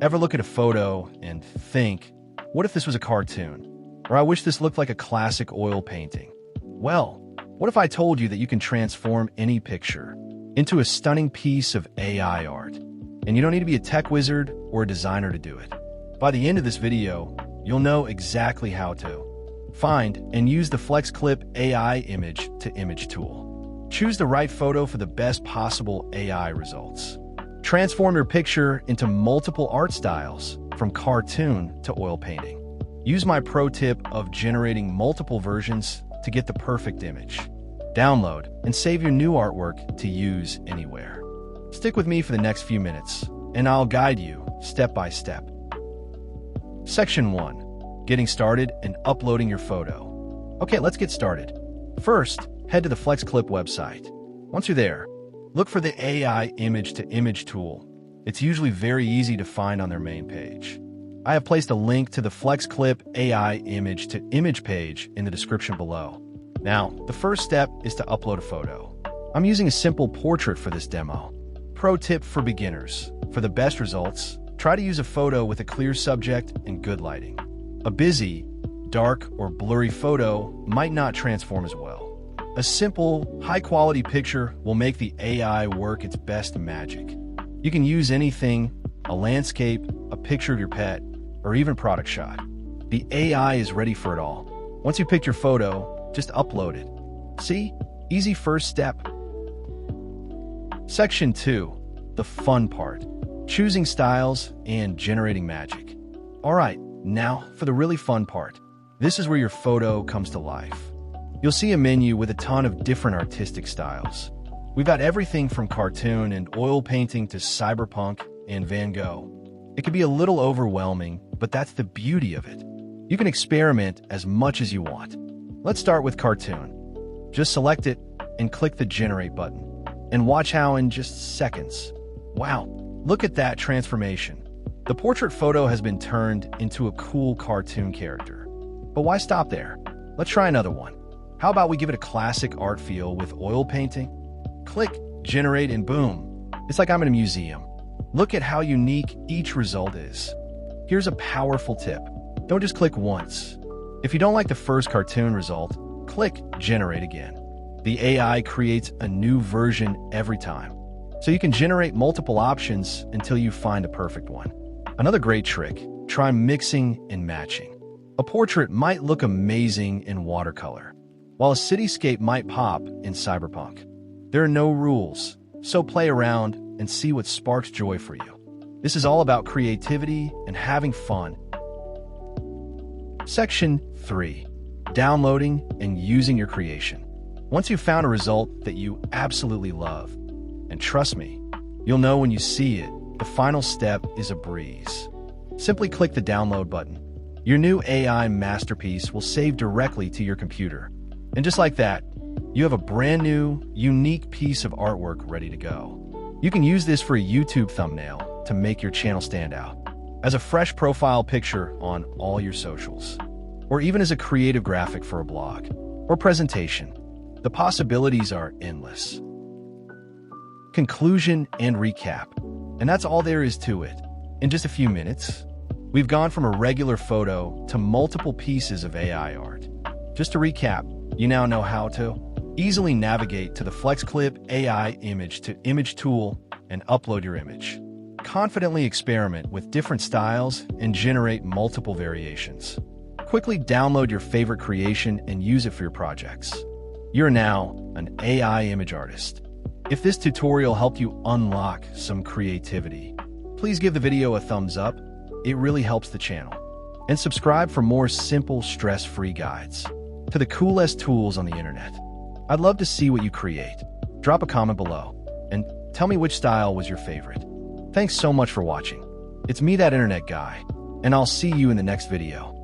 Ever look at a photo and think, what if this was a cartoon? Or I wish this looked like a classic oil painting. Well, what if I told you that you can transform any picture into a stunning piece of AI art? And you don't need to be a tech wizard or a designer to do it. By the end of this video, you'll know exactly how to find and use the FlexClip AI Image to Image tool. Choose the right photo for the best possible AI results. Transform your picture into multiple art styles, from cartoon to oil painting. Use my pro tip of generating multiple versions to get the perfect image. Download and save your new artwork to use anywhere. Stick with me for the next few minutes, and I'll guide you step by step. Section 1. Getting started and uploading your photo. Okay, let's get started. First, head to the FlexClip website. Once you're there, look for the AI Image to Image tool. It's usually very easy to find on their main page. I have placed a link to the FlexClip AI Image to Image page in the description below. Now, the first step is to upload a photo. I'm using a simple portrait for this demo. Pro tip for beginners. For the best results, try to use a photo with a clear subject and good lighting. A busy, dark, or blurry photo might not transform as well. A simple, high-quality picture will make the AI work its best magic. You can use anything, a landscape, a picture of your pet, or even product shot. The AI is ready for it all. Once you pick your photo, just upload it. See? Easy first step. Section 2. The fun part. Choosing styles and generating magic. Alright, now for the really fun part. This is where your photo comes to life. You'll see a menu with a ton of different artistic styles. We've got everything from cartoon and oil painting to cyberpunk and Van Gogh. It can be a little overwhelming, but that's the beauty of it. You can experiment as much as you want. Let's start with cartoon. Just select it and click the Generate button. And watch how in just seconds. Wow, look at that transformation. The portrait photo has been turned into a cool cartoon character. But why stop there? Let's try another one. How about we give it a classic art feel with oil painting? Click Generate and boom. It's like I'm in a museum. Look at how unique each result is. Here's a powerful tip. Don't just click once. If you don't like the first cartoon result, click Generate again. The AI creates a new version every time. So you can generate multiple options until you find a perfect one. Another great trick, try mixing and matching. A portrait might look amazing in watercolor, while a cityscape might pop in cyberpunk. There are no rules, so play around and see what sparks joy for you. This is all about creativity and having fun. Section 3. Downloading and using your creation. Once you've found a result that you absolutely love, and trust me, you'll know when you see it, the final step is a breeze. Simply click the download button. Your new AI masterpiece will save directly to your computer. And just like that, you have a brand new, unique piece of artwork ready to go. You can use this for a YouTube thumbnail to make your channel stand out, as a fresh profile picture on all your socials, or even as a creative graphic for a blog or presentation. The possibilities are endless. Conclusion and recap. And that's all there is to it. In just a few minutes, we've gone from a regular photo to multiple pieces of AI art. Just to recap, you now know how to easily navigate to the FlexClip AI Image to Image tool and upload your image. Confidently experiment with different styles and generate multiple variations. Quickly download your favorite creation and use it for your projects. You're now an AI image artist. If this tutorial helped you unlock some creativity, please give the video a thumbs up. It really helps the channel. And subscribe for more simple, stress-free guides to the coolest tools on the internet. I'd love to see what you create. Drop a comment below and tell me which style was your favorite. Thanks so much for watching. It's me, that internet guy, and I'll see you in the next video.